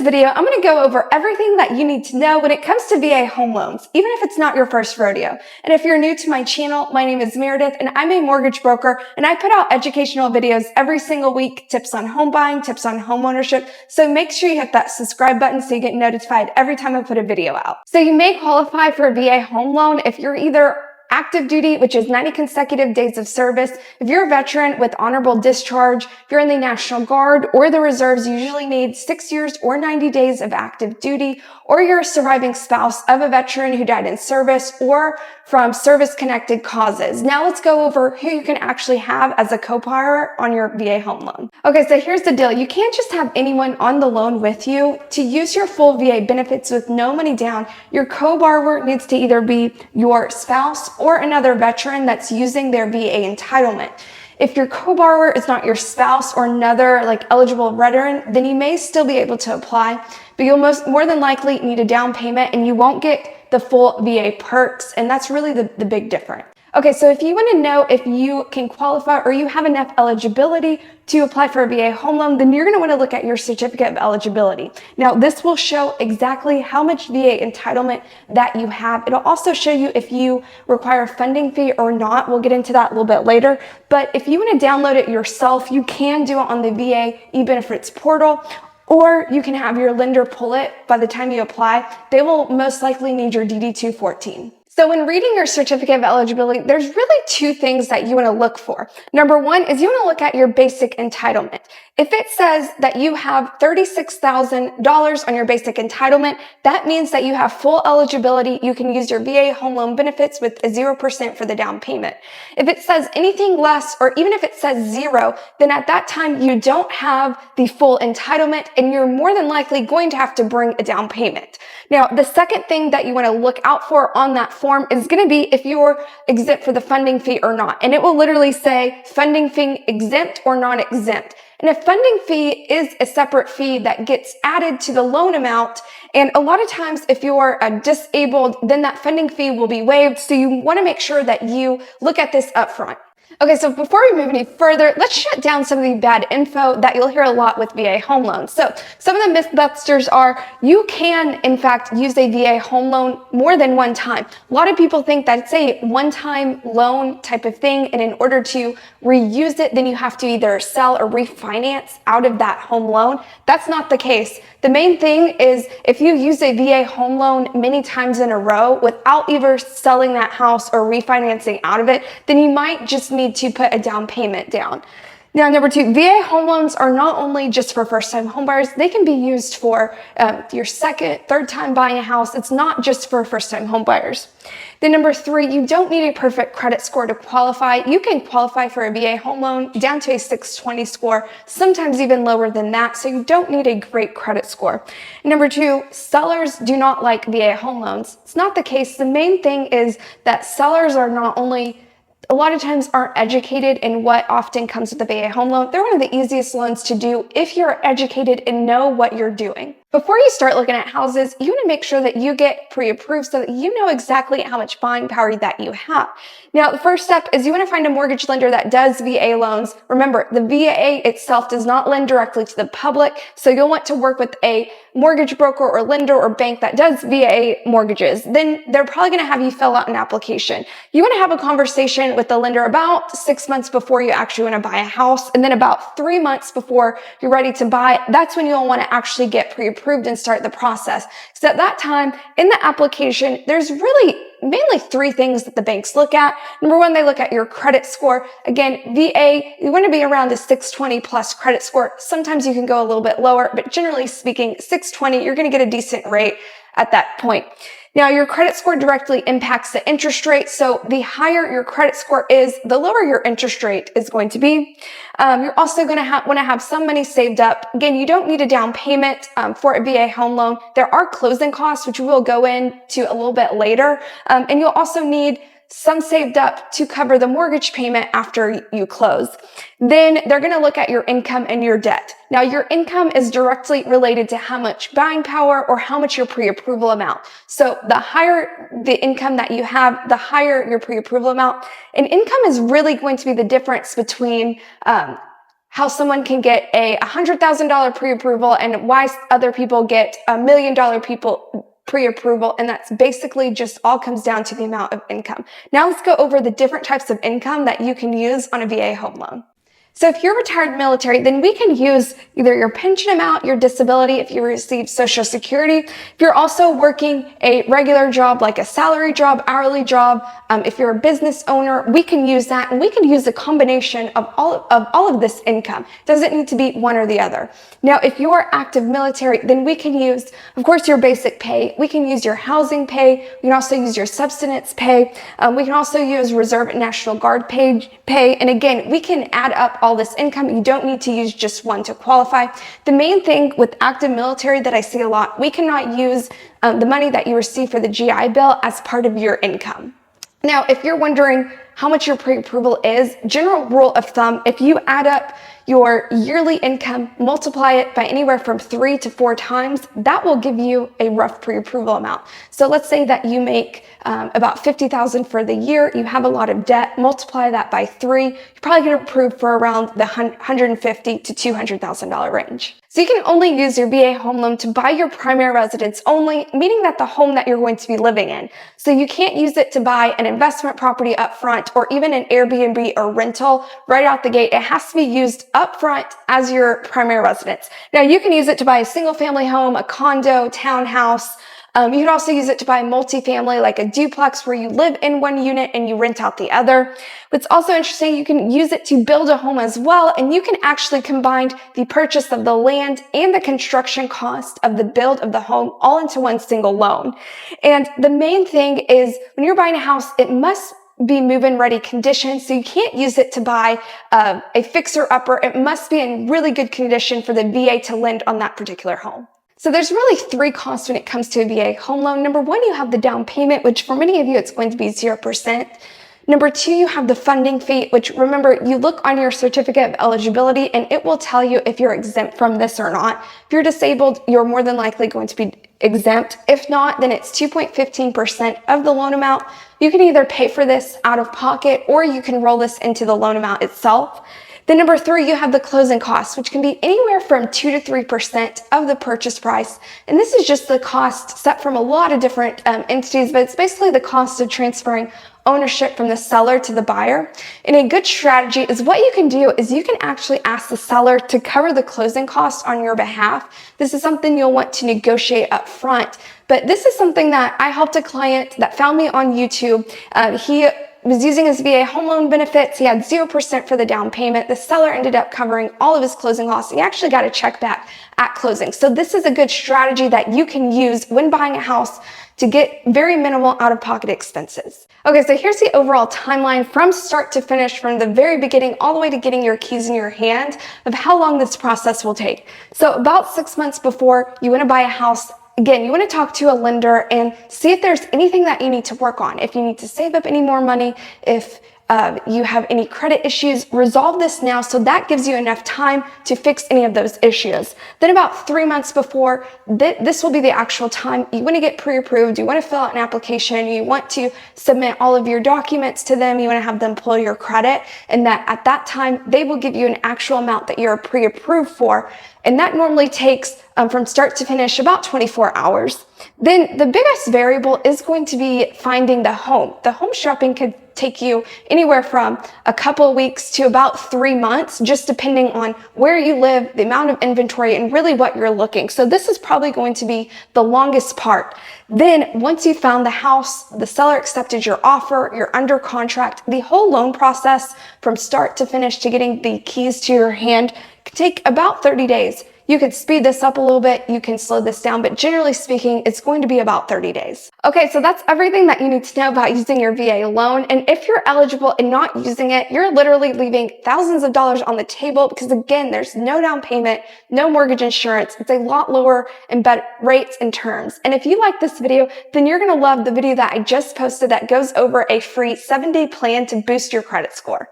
video, I'm going to go over everything that you need to know when it comes to VA home loans, even if it's not your first rodeo. And if you're new to my channel, my name is Meredith and I'm a mortgage broker, and I put out educational videos every single week, tips on home buying, tips on home ownership. So make sure you hit that subscribe button so you get notified every time I put a video out. So you may qualify for a VA home loan if you're either active duty, which is 90 consecutive days of service. If you're a veteran with honorable discharge, if you're in the National Guard or the reserves, you usually need 6 years or 90 days of active duty, or you're a surviving spouse of a veteran who died in service or from service-connected causes. Now let's go over who you can actually have as a co-borrower on your VA home loan. Okay, so here's the deal. You can't just have anyone on the loan with you. To use your full VA benefits with no money down, your co-borrower needs to either be your spouse or another veteran that's using their VA entitlement. If your co-borrower is not your spouse or another eligible veteran, then you may still be able to apply, but you'll more than likely need a down payment and you won't get the full VA perks, and that's really the big difference. Okay, so if you want to know if you can qualify or you have enough eligibility to apply for a VA home loan, then you're going to want to look at your certificate of eligibility. Now, this will show exactly how much VA entitlement that you have. It'll also show you if you require a funding fee or not. We'll get into that a little bit later. But if you want to download it yourself, you can do it on the VA e-benefits portal, or you can have your lender pull it by the time you apply. They will most likely need your DD-214. So when reading your certificate of eligibility, there's really two things that you want to look for. Number one is you want to look at your basic entitlement. If it says that you have $36,000 on your basic entitlement, that means that you have full eligibility. You can use your VA home loan benefits with a 0% for the down payment. If it says anything less, or even if it says 0, then at that time you don't have the full entitlement and you're more than likely going to have to bring a down payment. Now, the second thing that you want to look out for on that form is going to be if you're exempt for the funding fee or not. And it will literally say funding fee exempt or non-exempt. And a funding fee is a separate fee that gets added to the loan amount. And a lot of times if you're disabled, then that funding fee will be waived. So you want to make sure that you look at this up front. Okay, so before we move any further, let's shut down some of the bad info that you'll hear a lot with VA home loans. So some of the Mythbusters are you can, in fact, use a VA home loan more than one time. A lot of people think that it's a one-time loan type of thing, and in order to reuse it, then you have to either sell or refinance out of that home loan. That's not the case. The main thing is if you use a VA home loan many times in a row without either selling that house or refinancing out of it, then you might just need to put a down payment down. Now, number two, VA home loans are not only just for first-time homebuyers, they can be used for your second, third time buying a house. It's not just for first-time homebuyers. Then number three, you don't need a perfect credit score to qualify. You can qualify for a VA home loan down to a 620 score, sometimes even lower than that, so you don't need a great credit score. Number two, sellers do not like VA home loans. It's not the case. The main thing is that sellers are not only a lot of times aren't educated in what often comes with the VA home loan. They're one of the easiest loans to do if you're educated and know what you're doing. Before you start looking at houses, you want to make sure that you get pre-approved so that you know exactly how much buying power that you have. Now, the first step is you want to find a mortgage lender that does VA loans. Remember, the VA itself does not lend directly to the public, so you'll want to work with a mortgage broker or lender or bank that does VA mortgages. Then they're probably going to have you fill out an application. You want to have a conversation with the lender about 6 months before you actually want to buy a house, and then about 3 months before you're ready to buy it. That's when you'll want to actually get pre-approved and start the process. So at that time, in the application, there's really mainly three things that the banks look at. Number one, they look at your credit score. Again, VA, you want to be around a 620 plus credit score. Sometimes you can go a little bit lower, but generally speaking, 620, you're going to get a decent rate at that point. Now, your credit score directly impacts the interest rate. So the higher your credit score is, the lower your interest rate is going to be. You're also going to want to have some money saved up. Again, you don't need a down payment for a VA home loan. There are closing costs, which we will go into a little bit later. And you'll also need some saved up to cover the mortgage payment after you close. Then they're going to look at your income and your debt. Now, your income is directly related to how much buying power or how much your pre-approval amount. So the higher the income that you have, the higher your pre-approval amount. And income is really going to be the difference between how someone can get a $100,000 pre-approval and why other people get $1 million pre-approval, and that's basically just all comes down to the amount of income. Now let's go over the different types of income that you can use on a VA home loan. So if you're retired military, then we can use either your pension amount, your disability, if you receive Social Security. If you're also working a regular job, like a salary job, hourly job, if you're a business owner, we can use that, and we can use a combination of all of this income. It doesn't need to be one or the other. Now, if you're active military, then we can use, of course, your basic pay. We can use your housing pay. We can also use your subsistence pay. We can also use Reserve and National Guard pay. And again, we can add up all this income. You don't need to use just one to qualify. The main thing with active military that I see a lot, we cannot use the money that you receive for the GI Bill as part of your income. Now, if you're wondering how much your pre-approval is, general rule of thumb, if you add up your yearly income, multiply it by anywhere from 3 to 4 times, that will give you a rough pre-approval amount. So let's say that you make about $50,000 for the year, you have a lot of debt, multiply that by 3, you're probably going to approve for around the $150,000 to $200,000 range. So you can only use your VA home loan to buy your primary residence only, meaning that the home that you're going to be living in. So you can't use it to buy an investment property up front or even an Airbnb or rental right out the gate. It has to be used up front as your primary residence. Now you can use it to buy a single family home, a condo, townhouse. You could also use it to buy multifamily, like a duplex where you live in one unit and you rent out the other. What's also interesting, you can use it to build a home as well, and you can actually combine the purchase of the land and the construction cost of the build of the home all into one single loan. And the main thing is when you're buying a house, it must be move-in ready condition. So you can't use it to buy a fixer-upper. It must be in really good condition for the VA to lend on that particular home. So there's really 3 costs when it comes to a VA home loan. Number 1, you have the down payment, which for many of you, it's going to be 0%. Number 2, you have the funding fee, which remember, you look on your certificate of eligibility and it will tell you if you're exempt from this or not. If you're disabled, you're more than likely going to be exempt. If not, then it's 2.15% of the loan amount. You can either pay for this out of pocket or you can roll this into the loan amount itself. Then number 3, you have the closing costs, which can be anywhere from 2 to 3% of the purchase price. And this is just the cost set from a lot of different entities, but it's basically the cost of transferring ownership from the seller to the buyer. And a good strategy is what you can do is you can actually ask the seller to cover the closing costs on your behalf. This is something you'll want to negotiate up front. But this is something that I helped a client that found me on YouTube. He was using his VA home loan benefits. He had 0% for the down payment. The seller ended up covering all of his closing costs. He actually got a check back at closing. So this is a good strategy that you can use when buying a house to get very minimal out-of-pocket expenses. Okay, so here's the overall timeline from start to finish, from the very beginning all the way to getting your keys in your hand, of how long this process will take. So about 6 months before you want to buy a house, again, you want to talk to a lender and see if there's anything that you need to work on. If you need to save up any more money, if you have any credit issues, resolve this now, so that gives you enough time to fix any of those issues. Then about 3 months before, this will be the actual time you want to get pre-approved, you want to fill out an application, you want to submit all of your documents to them, you want to have them pull your credit, and that at that time, they will give you an actual amount that you're pre-approved for. And that normally takes from start to finish about 24 hours. Then the biggest variable is going to be finding the home. The home shopping could take you anywhere from a couple of weeks to about 3 months, just depending on where you live, the amount of inventory, and really what you're looking. So this is probably going to be the longest part. Then once you found the house, the seller accepted your offer, you're under contract, the whole loan process from start to finish to getting the keys to your hand could take about 30 days. You could speed this up a little bit, you can slow this down, but generally speaking, it's going to be about 30 days. Okay, so that's everything that you need to know about using your VA loan. And if you're eligible and not using it, you're literally leaving thousands of dollars on the table because again, there's no down payment, no mortgage insurance. It's a lot lower in rates and terms. And if you like this video, then you're gonna love the video that I just posted that goes over a free 7-day plan to boost your credit score.